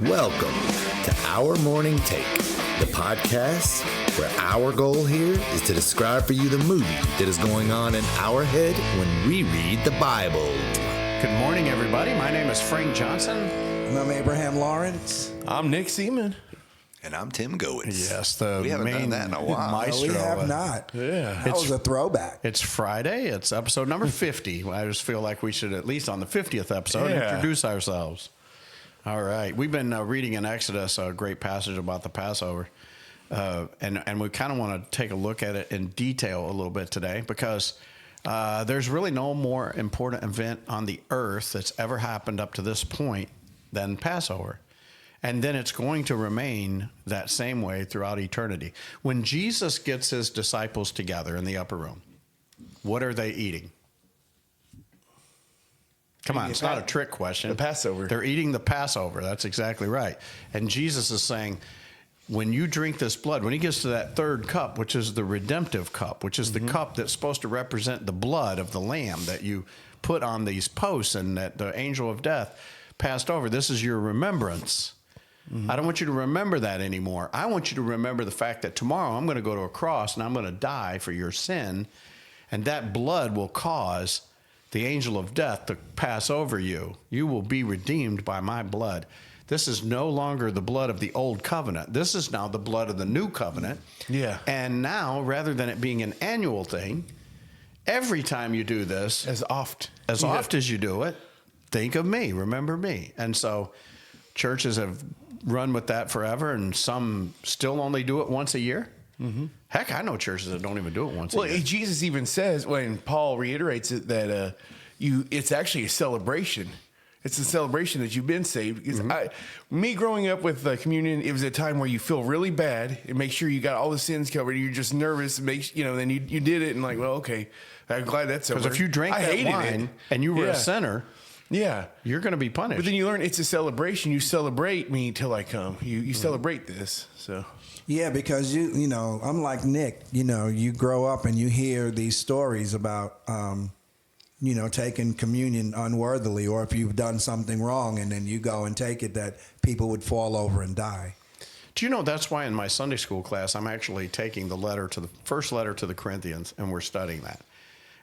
Welcome to Our Morning Take, the podcast where our goal here is to describe for you the movie that is going on in our head when we read the Bible. Good morning, everybody. My name is Frank Johnson. And I'm Abraham Lawrence. I'm Nick Seaman. And I'm Tim Goetz. Yes, the We haven't main done that in a while. maestro. We have not. Yeah. That was a throwback. It's Friday. It's episode number 50. I just feel like we should, at least on the 50th episode, introduce ourselves. All right. We've been reading in Exodus a great passage about the Passover. And we kind of want to take a look at it in detail a little bit today because there's really no more important event on the earth that's ever happened up to this point than Passover. And then it's going to remain that same way throughout eternity. When Jesus gets his disciples together in the upper room, what are they eating? Come on, it's not a trick question. The Passover. They're eating the Passover. That's exactly right. And Jesus is saying, when you drink this blood, when he gets to that third cup, which is the redemptive cup, which is the cup that's supposed to represent the blood of the lamb that you put on these posts and that the angel of death passed over, this is your remembrance. I don't want you to remember that anymore. I want you to remember the fact that tomorrow I'm going to go to a cross and I'm going to die for your sin, and that blood will cause the angel of death to pass over you. You will be redeemed by my blood. This is no longer the blood of the old covenant. This is now the blood of the new covenant. Yeah. And now, rather than it being an annual thing, every time you do this, As oft as you do it, think of me, remember me. And so churches have run with that forever, and some still only do it once a year. Heck, I know churches that don't even do it once a Well, year. Jesus even says, when Paul reiterates it, that it's actually a celebration. It's a celebration that you've been saved. Because me growing up with communion, it was a time where you feel really bad and make sure you got all the sins covered. You're just nervous. Then you did it and like, well, okay, I'm glad that's over. Because if you drank that wine and you were a sinner, you're going to be punished. But then you learn it's a celebration. You celebrate me till I come. You celebrate this. So Yeah, because you know, unlike Nick, you grow up and you hear these stories about, taking communion unworthily, or if you've done something wrong and then you go and take it, that people would fall over and die. Do you know that's why in my Sunday school class I'm actually taking the first letter to the Corinthians, and we're studying that.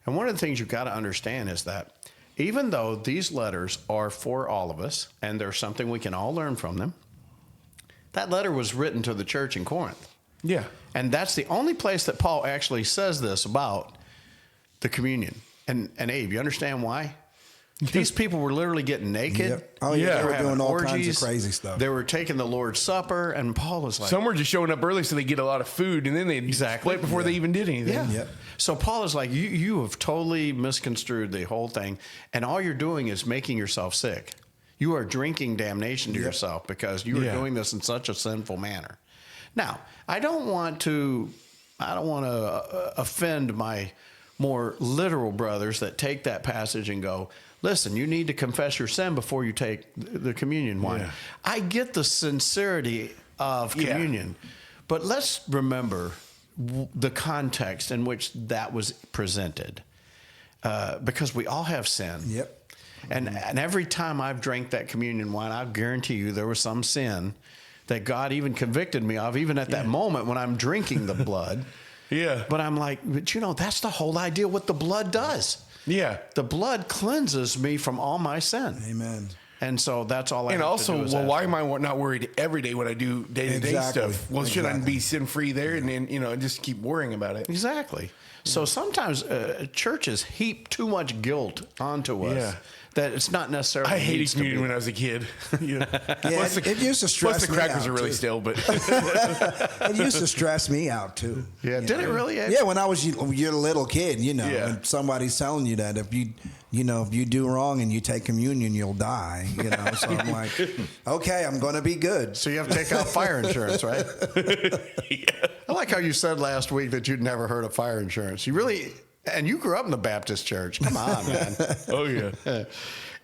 And one of the things you've got to understand is that even though these letters are for all of us, and there's something we can all learn from them, that letter was written to the church in Corinth. yeah, And that's the only place that Paul actually says this about the communion. And Abe, you understand why? These people were literally getting naked. Yep. Oh, yeah, they were having doing all orgies. kinds of crazy stuff. They were taking the Lord's Supper, and Paul was like... some were just showing up early so they get a lot of food, and then they split before they even did anything. Yeah. Yep. So Paul is like, you have totally misconstrued the whole thing, and all you're doing is making yourself sick. You are drinking damnation to yourself because you are doing this in such a sinful manner. Now, I don't want to offend my more literal brothers that take that passage and go, listen, you need to confess your sin before you take the communion wine. Yeah. I get the sincerity of communion, but let's remember the context in which that was presented, because we all have sin. Yep. And every time I've drank that communion wine, I guarantee you there was some sin that God even convicted me of, even at that moment when I'm drinking the blood. Yeah. But I'm like, that's the whole idea what the blood does. Yeah. The blood cleanses me from all my sin. Amen. And so that's all I And have also, to do is well, ask why him. am I not worried every day when I do day-to-day Exactly. stuff? Well, should I Exactly. be sin-free there and then, just keep worrying about it? Exactly. So sometimes churches heap too much guilt onto us that it's not necessarily. I hated needs to communion be. when I was a kid. Yeah, it used to stress Plus the me crackers out, are really too. stale, but It used to stress me out too. Yeah, did it really? Ed? Yeah, when I was you're a little kid, Yeah. and somebody's telling you that if you do wrong and you take communion, you'll die. So I'm like, okay, I'm going to be good. So you have to take out fire insurance, right? I like how you said last week that you'd never heard of fire insurance. You really, and you grew up in the Baptist church. Come on, man. oh yeah.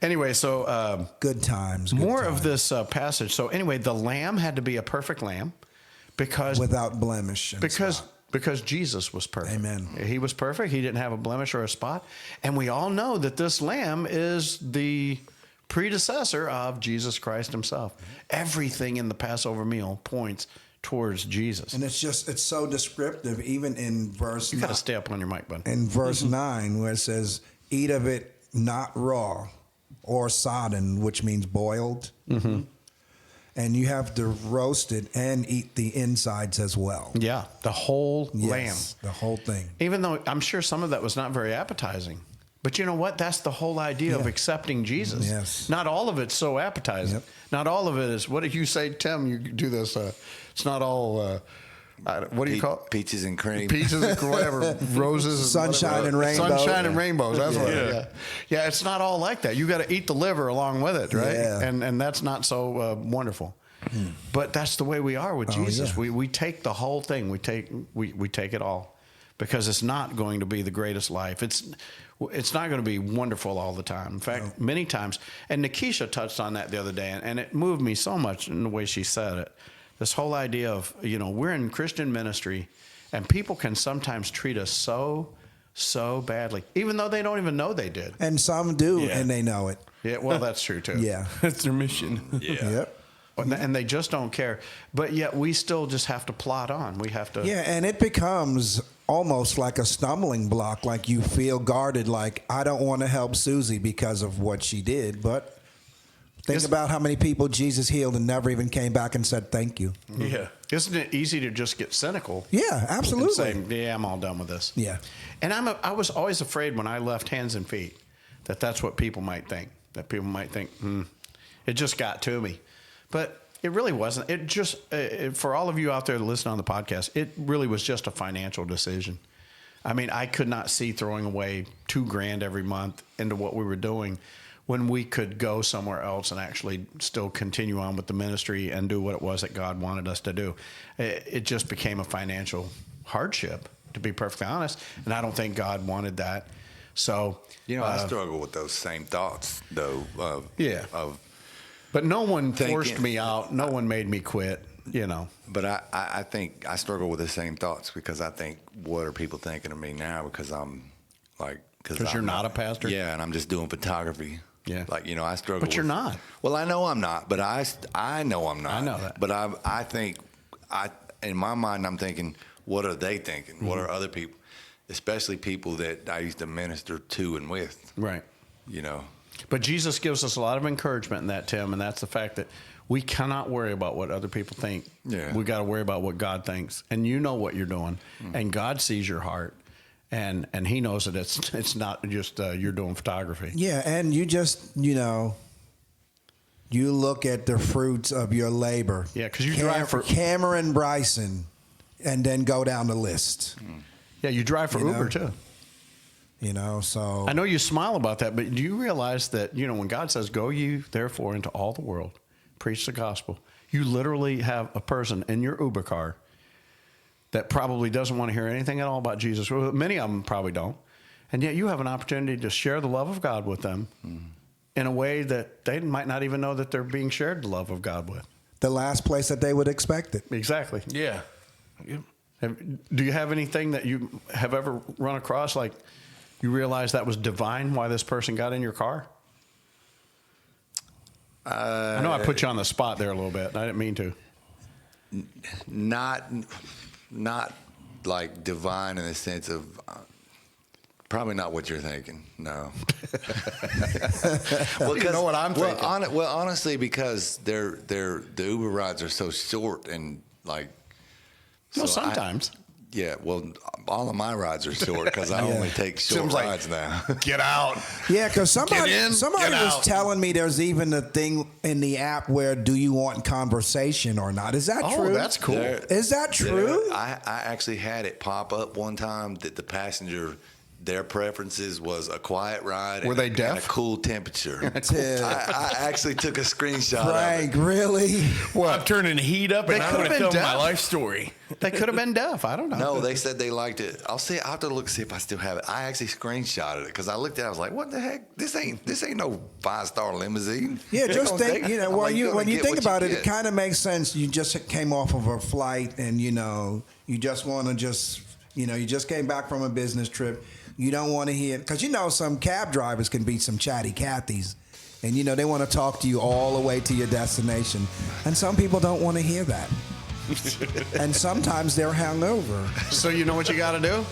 Anyway, so Good times. more of this passage. So anyway, the lamb had to be a perfect lamb because without blemish. And spot. Because Jesus was perfect. Amen. He was perfect. He didn't have a blemish or a spot. And we all know that this lamb is the predecessor of Jesus Christ himself. Everything in the Passover meal points towards Jesus. And it's so descriptive, even in verse. You got to stay up on your mic, bud. In verse 9, where it says, "Eat of it not raw or sodden," which means boiled. And you have to roast it and eat the insides as well. Yeah, the whole lamb. The whole thing. Even though I'm sure some of that was not very appetizing. But you know what? That's the whole idea of accepting Jesus. Yes. Not all of it's so appetizing. Yep. Not all of it is, what did you say, Tim? You do this, it's not all, what do you call it? Peaches and cream. Peaches and whatever, roses. And Sunshine and rainbows. Sunshine and rainbows, that's what it is. Yeah, it's not all like that. You got to eat the liver along with it, right? Yeah. And that's not so wonderful. But that's the way we are with Jesus. Yeah. We take the whole thing. We take it all, because it's not going to be the greatest life. It's not going to be wonderful all the time. In fact, many times, and Nikisha touched on that the other day, and it moved me so much in the way she said it. This whole idea of, we're in Christian ministry, and people can sometimes treat us so badly, even though they don't even know they did. And some do, and they know it. Yeah, well, that's true too. Yeah. That's their mission. Yeah. Yep. And they just don't care. But yet we still just have to plod on. We have to. Yeah, and it becomes almost like a stumbling block, like you feel guarded, like I don't want to help Susie because of what she did. But think about how many people Jesus healed and never even came back and said thank you. Yeah. Isn't it easy to just get cynical? Yeah, absolutely. And say, yeah, I'm all done with this. Yeah. And I was always afraid when I left Hands and Feet that that's what people might think. That people might think, it just got to me. But it really wasn't. It just, for all of you out there that listen on the podcast, it really was just a financial decision. I mean, I could not see throwing away $2,000 every month into what we were doing when we could go somewhere else and actually still continue on with the ministry and do what it was that God wanted us to do. It just became a financial hardship, to be perfectly honest. And I don't think God wanted that. So, I struggle with those same thoughts, though. But no one thinking, forced me out. No one made me quit, But I think I struggle with the same thoughts, because I think, what are people thinking of me now? Because I'm like... Because you're not a pastor? Yeah, and I'm just doing photography. Yeah. Like, I struggle But you're not. Well, I know I'm not, but I know I'm not. I know that. But I think, in my mind, I'm thinking, what are they thinking? Mm-hmm. What are other people, especially people that I used to minister to and with? Right. But Jesus gives us a lot of encouragement in that, Tim, and that's the fact that we cannot worry about what other people think. Yeah. We got to worry about what God thinks. And you know what you're doing, and God sees your heart. And he knows that it's not just you're doing photography. Yeah, and you just, you look at the fruits of your labor. Yeah, because you drive for Cameron Bryson, and then go down the list. Yeah, you drive for Uber too. So I know you smile about that, but do you realize that when God says, "Go ye therefore into all the world, preach the gospel," you literally have a person in your Uber car that probably doesn't want to hear anything at all about Jesus. Well, many of them probably don't. And yet you have an opportunity to share the love of God with them in a way that they might not even know that they're being shared the love of God with. The last place that they would expect it. Exactly. Yeah. Do you have anything that you have ever run across, like you realize that was divine, why this person got in your car? I know I put you on the spot there a little bit. I didn't mean to. Not like divine in the sense of probably not what you're thinking. No. Well, you know what I'm thinking. Honestly, because the Uber rides are so short and like. No, sometimes. All of my rides are short because I only take short rides now. Get out. Yeah, because somebody was out. telling me there's even a thing in the app where do you want conversation or not? Is that true? Oh, that's cool. Is that true? I actually had it pop up one time that the passenger, their preferences was a quiet ride. Were they deaf? And a cool temperature. I actually took a screenshot Frank, of it. really? Well, I'm turning the heat up, and I'm going to tell my life story. They could have been deaf. I don't know. No, they said they liked it. I'll have to look, see if I still have it. I actually screenshotted it because I looked at it. I was like, what the heck? This ain't no 5-star limousine. Yeah, just think, when you think about it, get. it kind of makes sense. You just came off of a flight and, you just want to you just came back from a business trip. You don't want to hear, because some cab drivers can be some chatty Cathys. And, you know, they want to talk to you all the way to your destination. And some people don't want to hear that. And sometimes they're hungover. So you know what you got to do?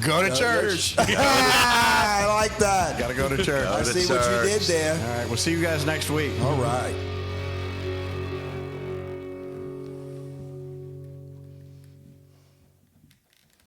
Go to church. I like that. Got to go to church. I see what you did there. All right, we'll see you guys next week. All right.